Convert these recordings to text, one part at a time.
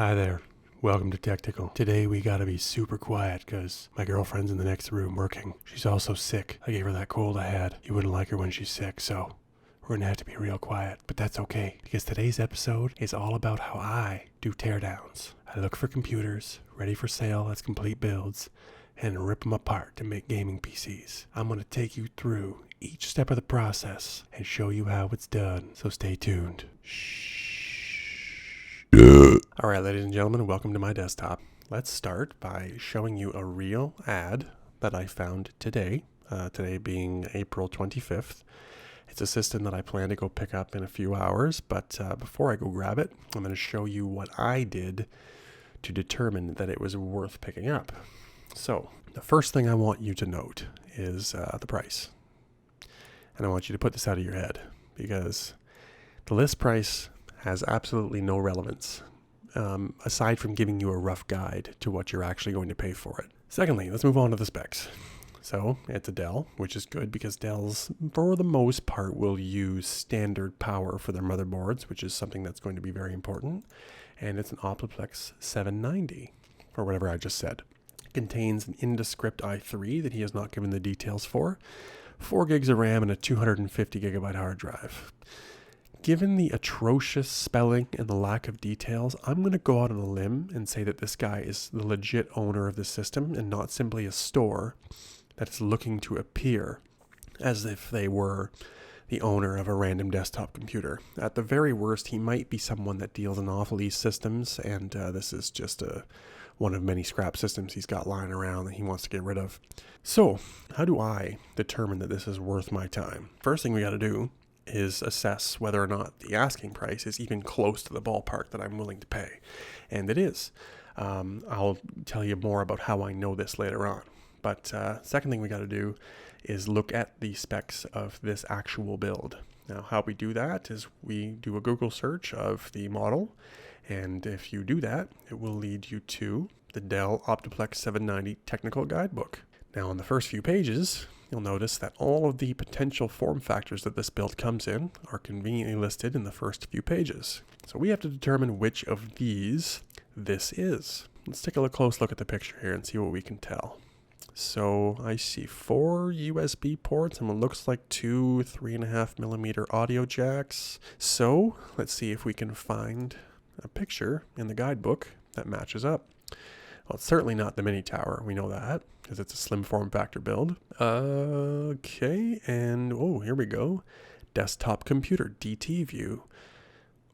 Hi there. Welcome to TekTickle. Today we gotta be super quiet because my girlfriend's in the next room working. She's also sick. I gave her that cold I had. You wouldn't like her when she's sick, so we're gonna have to be real quiet. But that's okay because today's episode is all about how I do teardowns. I look for computers ready for sale as complete builds and rip them apart to make gaming PCs. I'm gonna take you through each step of the process and show you how it's done. So stay tuned. Shh. Alright, ladies and gentlemen, welcome to my desktop. Let's start by showing you a real ad that I found today, today being April 25th. It's a system that I plan to go pick up in a few hours, but before I go grab it, I'm going to show you what I did to determine that it was worth picking up. So, the first thing I want you to note is the price. And I want you to put this out of your head, because the list price has absolutely no relevance, aside from giving you a rough guide to what you're actually going to pay for it. Secondly, let's move on to the specs. So it's a Dell, which is good because Dells, for the most part, will use standard power for their motherboards, which is something that's going to be very important. And it's an Optiplex 790, or whatever I just said. It contains an Indescript i3 that he has not given the details for, 4 gigs of RAM, and a 250 gigabyte hard drive. Given the atrocious spelling and the lack of details, I'm going to go out on a limb and say that this guy is the legit owner of the system and not simply a store that is looking to appear as if they were the owner of a random desktop computer. At the very worst, he might be someone that deals in off-lease systems, and this is just one of many scrap systems he's got lying around that he wants to get rid of. So, how do I determine that this is worth my time? First thing we got to do is assess whether or not the asking price is even close to the ballpark that I'm willing to pay. And it is. I'll tell you more about how I know this later on. But second thing we got to do is look at the specs of this actual build. Now, how we do that is we do a Google search of the model. And if you do that, it will lead you to the Dell Optiplex 790 technical guidebook. Now, on the first few pages, you'll notice that all of the potential form factors that this build comes in are conveniently listed in the first few pages. So we have to determine which of these this is. Let's take a close look at the picture here and see what we can tell. So I see 4 USB ports and what looks like 2 3.5mm audio jacks. So let's see if we can find a picture in the guidebook that matches up. Well, it's certainly not the mini tower, we know that, because it's a slim form factor build. Okay, and here we go. Desktop computer, DT view.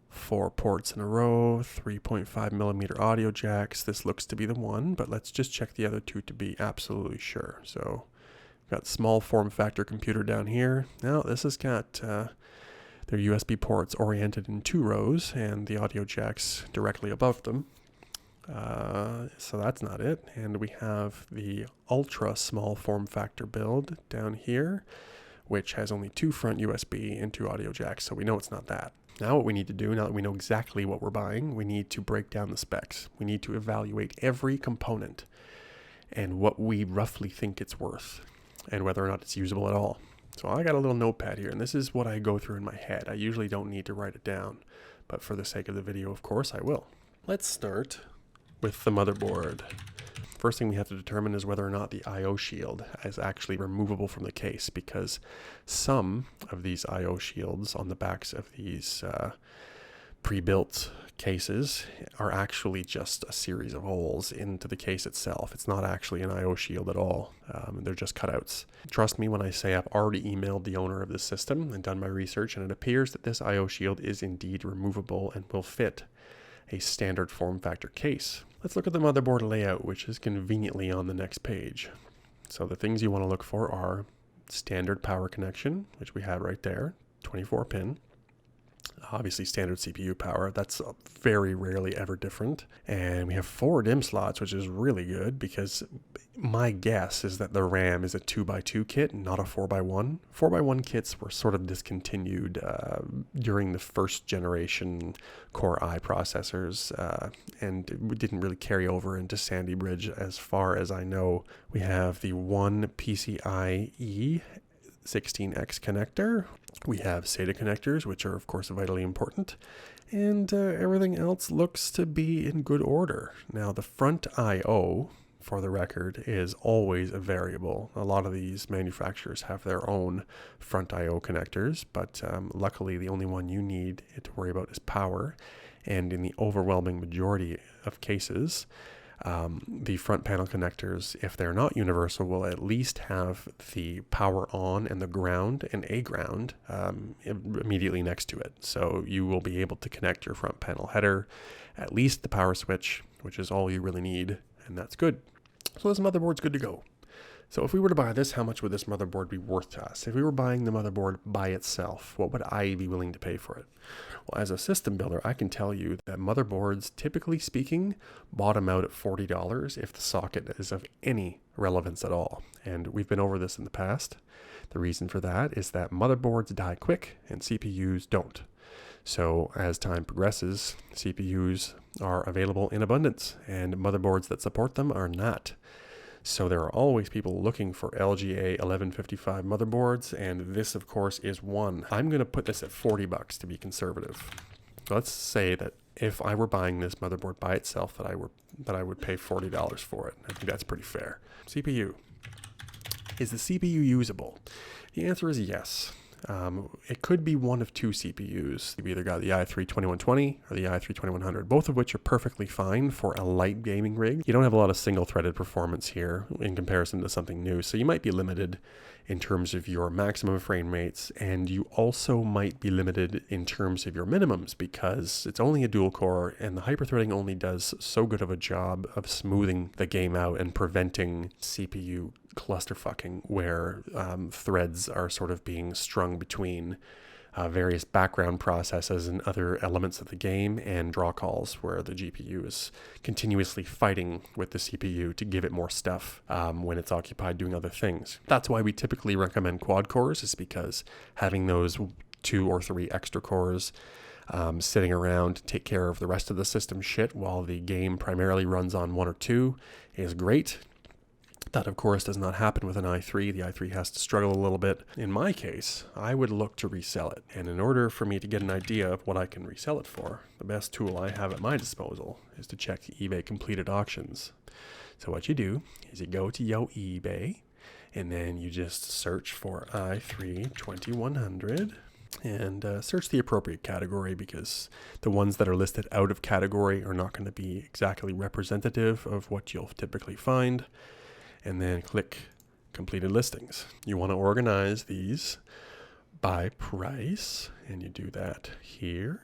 4 ports in a row, 3.5mm audio jacks. This looks to be the one, but let's just check the other two to be absolutely sure. So, we've got small form factor computer down here. Now, this has got their USB ports oriented in 2 rows, and the audio jacks directly above them. So that's not it. And we have the ultra small form factor build down here, which has only 2 front USB and 2 audio jacks. So we know it's not that. Now what we need to do, now that we know exactly what we're buying, we need to break down the specs. We need to evaluate every component and what we roughly think it's worth and whether or not it's usable at all. So I got a little notepad here, and this is what I go through in my head. I usually don't need to write it down, but for the sake of the video, of course, I will. Let's start with the motherboard. First thing we have to determine is whether or not the I/O shield is actually removable from the case, because some of these I/O shields on the backs of these pre-built cases are actually just a series of holes into the case itself. It's not actually an I/O shield at all. They're just cutouts. Trust me when I say I've already emailed the owner of this system and done my research, and it appears that this I/O shield is indeed removable and will fit a standard form factor case. Let's look at the motherboard layout, which is conveniently on the next page. So the things you want to look for are standard power connection, which we have right there, 24 pin. Obviously standard CPU power, that's very rarely ever different. And we have 4 DIMM slots, which is really good because my guess is that the RAM is a 2x2 kit, not a 4x1. 4x1 kits were sort of discontinued during the first generation Core i processors, and it didn't really carry over into Sandy Bridge as far as I know. We have the one PCIe 16X connector. We have SATA connectors, which are of course vitally important. And everything else looks to be in good order. Now the front I/O, for the record, is always a variable. A lot of these manufacturers have their own front I/O connectors, but luckily the only one you need to worry about is power. And in the overwhelming majority of cases, the front panel connectors, if they're not universal, will at least have the power on and the ground and a ground immediately next to it. So you will be able to connect your front panel header, at least the power switch, which is all you really need, and that's good. So this motherboard's good to go. So if we were to buy this, how much would this motherboard be worth to us? If we were buying the motherboard by itself, what would I be willing to pay for it? Well, as a system builder, I can tell you that motherboards, typically speaking, bottom out at $40 if the socket is of any relevance at all. And we've been over this in the past. The reason for that is that motherboards die quick and CPUs don't. So as time progresses, CPUs are available in abundance and motherboards that support them are not. So there are always people looking for LGA 1155 motherboards, and this of course is one. I'm going to put this at $40 to be conservative. Let's say that if I were buying this motherboard by itself, that I would pay $40 for it. I think that's pretty fair. CPU. Is the CPU usable? The answer is yes. It could be one of two CPUs. You've either got the i3-2120 or the i3-2100, both of which are perfectly fine for a light gaming rig. You don't have a lot of single-threaded performance here in comparison to something new, so you might be limited in terms of your maximum frame rates, and you also might be limited in terms of your minimums because it's only a dual core, and the hyperthreading only does so good of a job of smoothing the game out and preventing CPU clusterfucking where threads are sort of being strung between various background processes and other elements of the game, and draw calls where the GPU is continuously fighting with the CPU to give it more stuff when it's occupied doing other things. That's why we typically recommend quad cores, is because having those 2 or 3 extra cores sitting around to take care of the rest of the system shit while the game primarily runs on 1 or 2 is great. That, of course, does not happen with an i3. The i3 has to struggle a little bit. In my case, I would look to resell it. And in order for me to get an idea of what I can resell it for, the best tool I have at my disposal is to check eBay completed auctions. So what you do is you go to Yo eBay, and then you just search for i3 2100 and search the appropriate category, because the ones that are listed out of category are not going to be exactly representative of what you'll typically find. And then click completed listings. You want to organize these by price, and you do that here.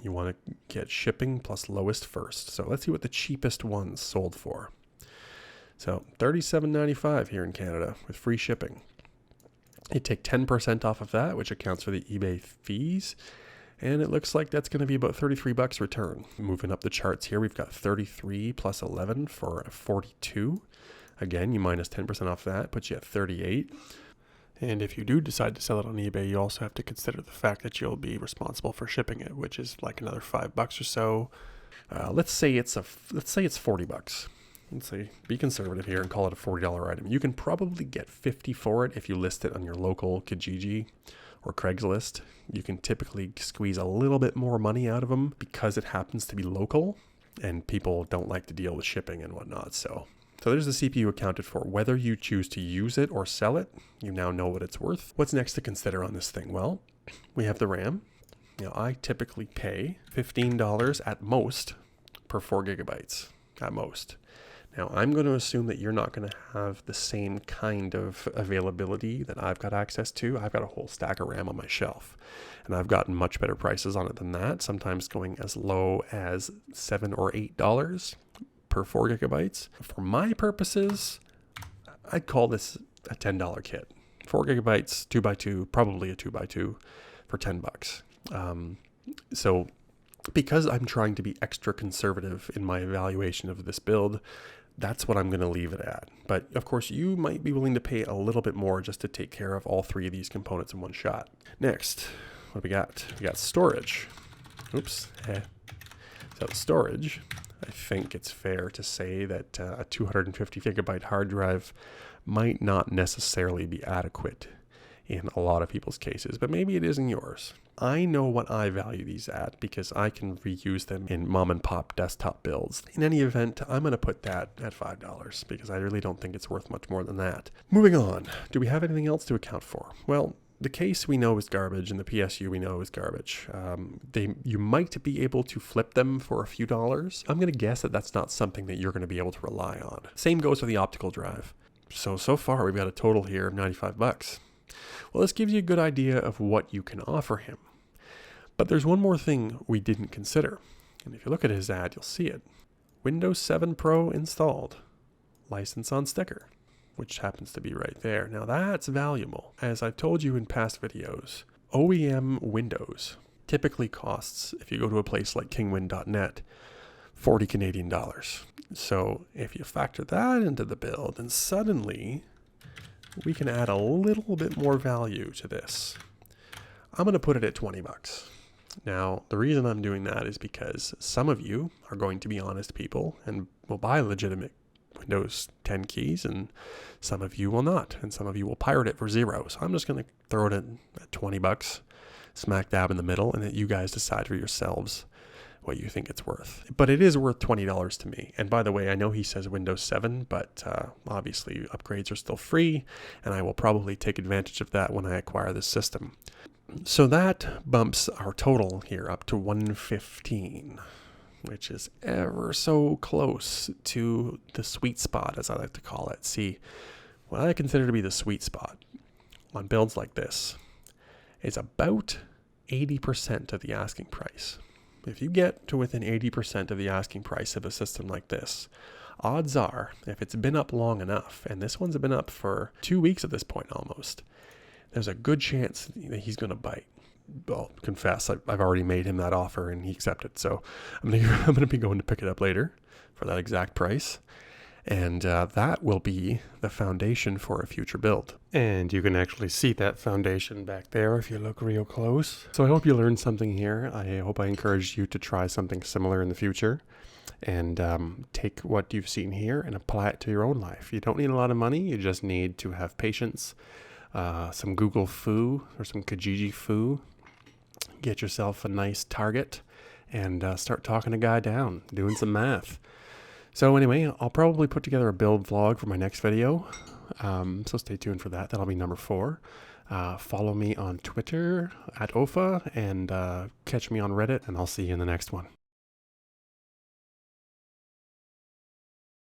You want to get shipping plus lowest first. So let's see what the cheapest ones sold for. So $37.95 here in Canada with free shipping. You take 10% off of that, which accounts for the eBay fees. And it looks like that's going to be about $33 return. Moving up the charts here, we've got 33 plus 11 for 42. Again, you minus 10% off that, puts you at 38. And if you do decide to sell it on eBay, you also have to consider the fact that you'll be responsible for shipping it, which is like another $5 or so. Let's say it's $40. Let's say, be conservative here and call it a $40 item. You can probably get $50 for it if you list it on your local Kijiji or Craigslist. You can typically squeeze a little bit more money out of them because it happens to be local and people don't like to deal with shipping and whatnot. So there's the CPU accounted for. Whether you choose to use it or sell it, you now know what it's worth. What's next to consider on this thing? Well, we have the RAM. Now, I typically pay $15 at most per 4 gigabytes, at most. Now, I'm going to assume that you're not going to have the same kind of availability that I've got access to. I've got a whole stack of RAM on my shelf, and I've gotten much better prices on it than that, sometimes going as low as $7 or $8 per 4 gigabytes. For my purposes, I'd call this a $10 kit. 4 gigabytes, 2x2, probably a 2x2 for $10. So because I'm trying to be extra conservative in my evaluation of this build, that's what I'm going to leave it at. But of course, you might be willing to pay a little bit more just to take care of all 3 of these components in one shot. Next, what do we got? We got storage. Oops. So storage, I think it's fair to say that a 250 gigabyte hard drive might not necessarily be adequate in a lot of people's cases, but maybe it is in yours. I know what I value these at because I can reuse them in mom and pop desktop builds. In any event, I'm going to put that at $5 because I really don't think it's worth much more than that. Moving on, do we have anything else to account for? Well, the case we know is garbage and the PSU we know is garbage. You might be able to flip them for a few dollars. I'm going to guess that that's not something that you're going to be able to rely on. Same goes with the optical drive. So far we've got a total here of $95. Well, this gives you a good idea of what you can offer him. But there's one more thing we didn't consider. And if you look at his ad, you'll see it. Windows 7 Pro installed. License on sticker, which happens to be right there. Now that's valuable. As I've told you in past videos, OEM Windows typically costs, if you go to a place like kingwin.net, 40 Canadian dollars. So if you factor that into the build, then suddenly we can add a little bit more value to this. I'm going to put it at 20 bucks. Now, the reason I'm doing that is because some of you are going to be honest people and will buy legitimate Windows 10 keys, and some of you will not, and some of you will pirate it for $0. So I'm just going to throw it at 20 bucks, smack dab in the middle, and let you guys decide for yourselves what you think it's worth. But it is worth $20 to me. And by the way, I know he says Windows 7, but obviously upgrades are still free, and I will probably take advantage of that when I acquire this system. So that bumps our total here up to 115, which is ever so close to the sweet spot, as I like to call it. See, what I consider to be the sweet spot on builds like this is about 80% of the asking price. If you get to within 80% of the asking price of a system like this, odds are, if it's been up long enough, and this one's been up for 2 weeks at this point almost, there's a good chance that he's going to bite. I'll confess, I've already made him that offer and he accepted. So I'm going to be going to pick it up later for that exact price. And that will be the foundation for a future build. And you can actually see that foundation back there if you look real close. So I hope you learned something here. I hope I encouraged you to try something similar in the future. And take what you've seen here and apply it to your own life. You don't need a lot of money. You just need to have patience, some Google foo or some Kijiji foo. Get yourself a nice target and start talking a guy down, doing some math. So anyway, I'll probably put together a build vlog for my next video. So stay tuned for that. That'll be number 4. Follow me on Twitter at OFA and catch me on Reddit, and I'll see you in the next one.